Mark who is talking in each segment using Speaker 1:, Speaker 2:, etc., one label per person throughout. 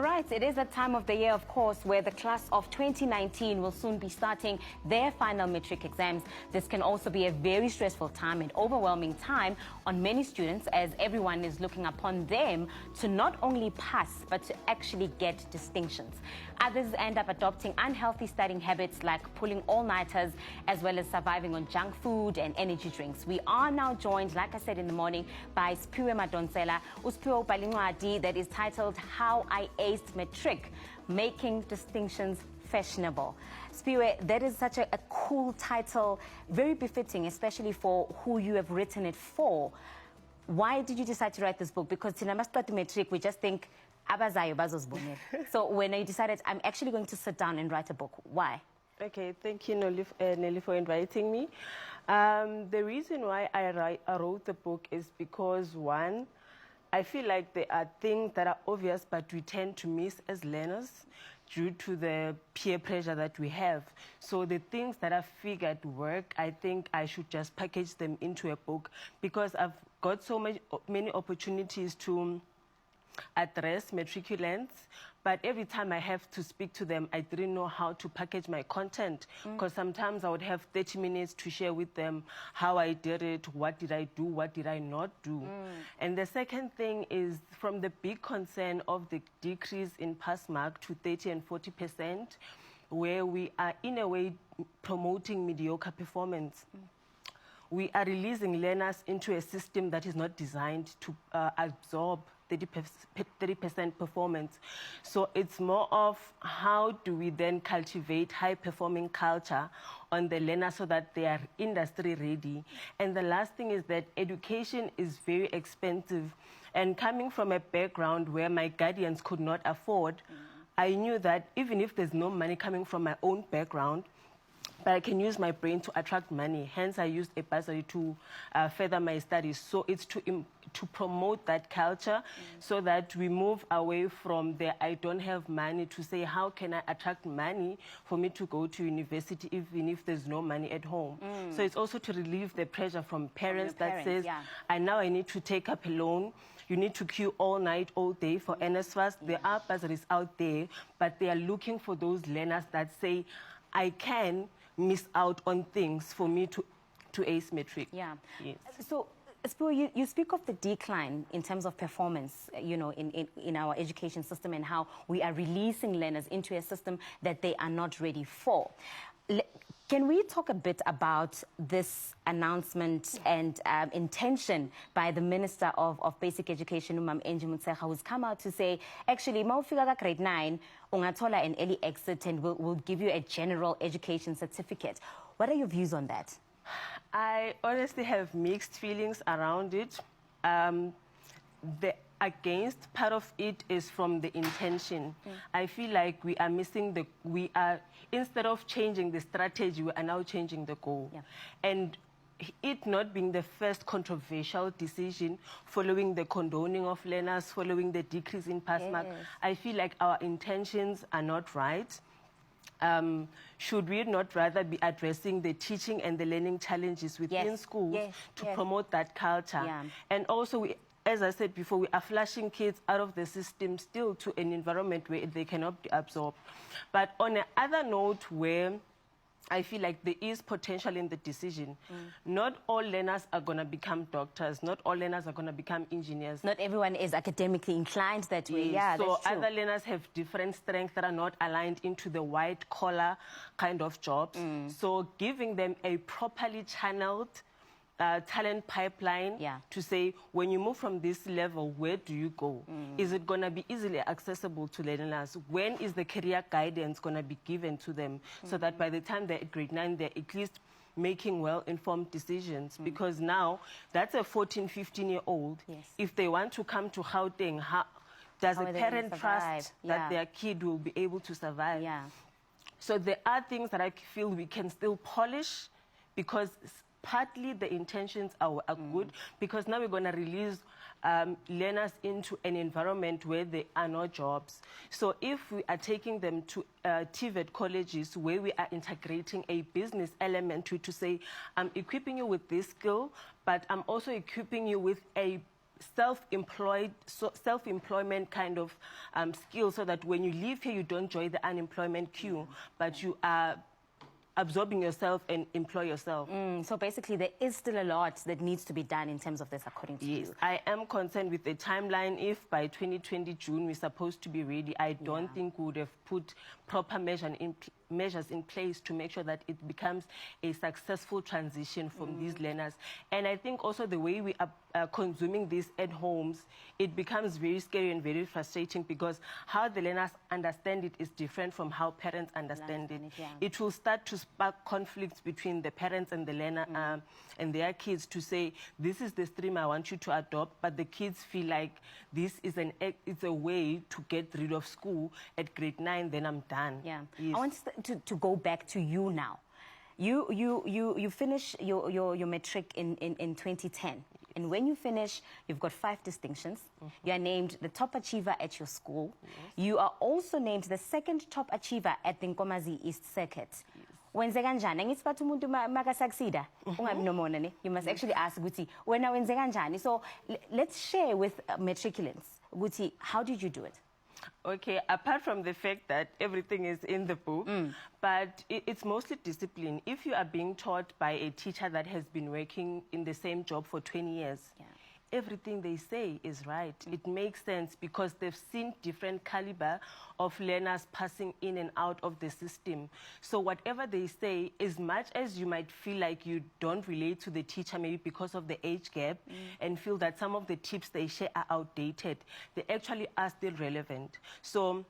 Speaker 1: right, it is that time of the year, of course, where the class of 2019 will soon be starting their final matric exams. This can also be a very stressful time and overwhelming time on many students, as everyone is looking upon them to not only pass, but to actually get distinctions. Others end up adopting unhealthy studying habits like pulling all-nighters, as well as surviving on junk food and energy drinks. We are now joined, like I said in the morning, by Spiwe Madonsela, Uspiwe Balingwadi, that is titled How I Aced Matric, Making Distinctions Fashionable. Spiwe, that is such a cool title, very befitting, especially for who you have written it for. Why did you decide to write this book? Because in Amastwati Matric, we just think, abazayo bazozibonela. So when you decided, I'm actually going to sit down and write a book, why?
Speaker 2: Okay, thank you, Nelly, for inviting me. The reason why I wrote the book is because, one, I feel like there are things that are obvious, but we tend to miss as learners due to the peer pressure that we have. So the things that I figured work, I think I should just package them into a book, because I've got so many opportunities to address matriculants, but every time I have to speak to them, I didn't know how to package my content, because sometimes I would have 30 minutes to share with them how I did it, what did I do, what did I not do. And the second thing is, from the big concern of the decrease in pass mark to 30 and 40%, where we are in a way promoting mediocre performance. We are releasing learners into a system that is not designed to absorb 30% performance. So it's more of how do we then cultivate high-performing culture on the learner so that they are industry ready. And the last thing is that education is very expensive. And coming from a background where my guardians could not afford, I knew that even if there's no money coming from my own background, but I can use my brain to attract money. Hence, I used a bursary to further my studies. So it's to promote that culture so that we move away from the I don't have money to say, how can I attract money for me to go to university even if there's no money at home? So it's also to relieve the pressure from parents that says, I need to take up a loan. You need to queue all night, all day for NSFAS. There are bursaries out there, but they are looking for those learners that say, I can miss out on things for me to ace matric.
Speaker 1: Yeah. Yes. So, Spiwe, you speak of the decline in terms of performance, you know, in our education system, and how we are releasing learners into a system that they are not ready for. Can we talk a bit about this announcement and intention by the Minister of Basic Education, Umam Angie Motshekga, who's come out to say, actually, mawufika grade 9, ungathola an early exit and we'll give you a general education certificate. What are your views on that?
Speaker 2: I honestly have mixed feelings around it. The against part of it is from the intention. I feel like we are missing instead of changing the strategy, we are now changing the goal. And it not being the first controversial decision following the condoning of learners, following the decrease in pass mark, I feel like our intentions are not right. Should we not rather be addressing the teaching and the learning challenges within schools to promote that culture? And also, as I said before, we are flushing kids out of the system still to an environment where they cannot be absorbed. But on another note, where I feel like there is potential in the decision, not all learners are going to become doctors, not all learners are going to become engineers.
Speaker 1: Not everyone is academically inclined that way. Yeah,
Speaker 2: so
Speaker 1: that's true.
Speaker 2: Other learners have different strengths that are not aligned into the white collar kind of jobs. So giving them a properly channeled talent pipeline to say, when you move from this level, where do you go? Is it going to be easily accessible to learners? When is the career guidance going to be given to them so that by the time they're at grade 9, they're at least making well-informed decisions? Because now, that's a 14, 15-year-old. If they want to come to Gauteng, does a parent trust that their kid will be able to survive? So there are things that I feel we can still polish, because partly the intentions are good, because now we're going to release learners into an environment where there are no jobs. So if we are taking them to TVET colleges where we are integrating a business element to say, I'm equipping you with this skill, but I'm also equipping you with a self-employment kind of skill, so that when you leave here, you don't join the unemployment queue, but you are absorbing yourself and employ yourself.
Speaker 1: So basically, there is still a lot that needs to be done in terms of this, according to you.
Speaker 2: I am concerned with the timeline. If by 2020 June we're supposed to be ready, I don't think we would have put proper measures in place to make sure that it becomes a successful transition from these learners. And I think also the way we are consuming this at homes, it becomes very scary and very frustrating, because how the learners understand it is different from how parents understand it. It will start to spark conflicts between the parents and the learner and their kids, to say, this is the stream I want you to adopt, but the kids feel like this is it's a way to get rid of school at grade 9, then I'm done.
Speaker 1: Yeah. Yes. I want to go back to you now. You finish your matric in 2010. And when you finish, you've got 5 distinctions. You are named the top achiever at your school. You are also named the 2nd top achiever at the Nkomazi East Circuit. Wenze kanjani? Angithi bathi umuntu makasucceeda ungabi nomona ne. You must actually ask ukuthi wena wenze kanjani. So let's share with matriculants ukuthi, how did you do it?
Speaker 2: Okay, apart from the fact that everything is in the book, but it's mostly discipline. If you are being taught by a teacher that has been working in the same job for 20 years, everything they say is right. It makes sense, because they've seen different caliber of learners passing in and out of the system. So whatever they say, as much as you might feel like you don't relate to the teacher, maybe because of the age gap, and feel that some of the tips they share are outdated, they actually are still relevant. So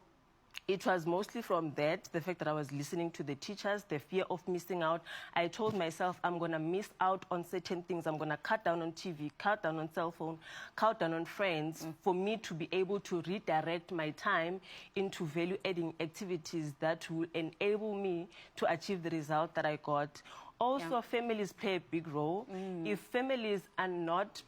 Speaker 2: it was mostly from that, the fact that I was listening to the teachers, the fear of missing out. I told myself, I'm going to miss out on certain things. I'm going to cut down on TV, cut down on cell phone, cut down on friends, for me to be able to redirect my time into value-adding activities that will enable me to achieve the result that I got. Also, families play a big role. If families are not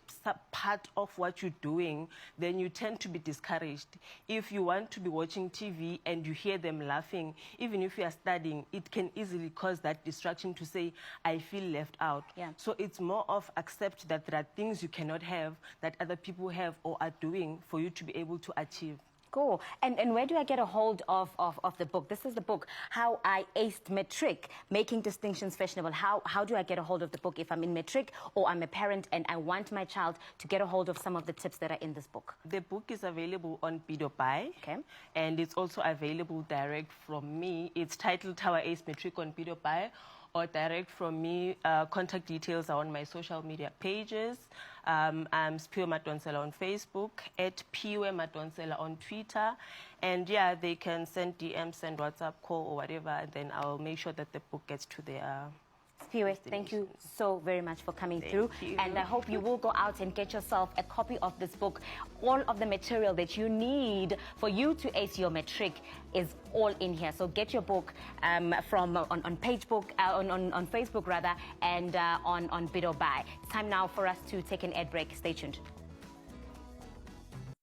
Speaker 2: part of what you're doing, then you tend to be discouraged. If you want to be watching TV and you hear them laughing, even if you are studying, it can easily cause that distraction to say, I feel left out. So it's more of accept that there are things you cannot have that other people have or are doing for you to be able to achieve.
Speaker 1: Cool. And where do I get a hold of the book? This is the book, How I Aced Matric, Making Distinctions Fashionable. How do I get a hold of the book if I'm in matric or I'm a parent and I want my child to get a hold of some of the tips that are in this book?
Speaker 2: The book is available on Bidobai, and it's also available direct from me. It's titled How I Aced Matric on Bidobai, or direct from me. Contact details are on my social media pages. I'm Sphiwe Madonsela on Facebook, at Piwe Madonsela on Twitter. And yeah, they can send DMs, send WhatsApp call or whatever, and then I'll make sure that the book gets to their
Speaker 1: Sphiwe, thank you so very much for coming through. And I hope you will go out and get yourself a copy of this book. All of the material that you need for you to ace your matric is all in here. So get your book on Facebook rather, and on Bidobai. It's time now for us to take an ad break. Stay tuned.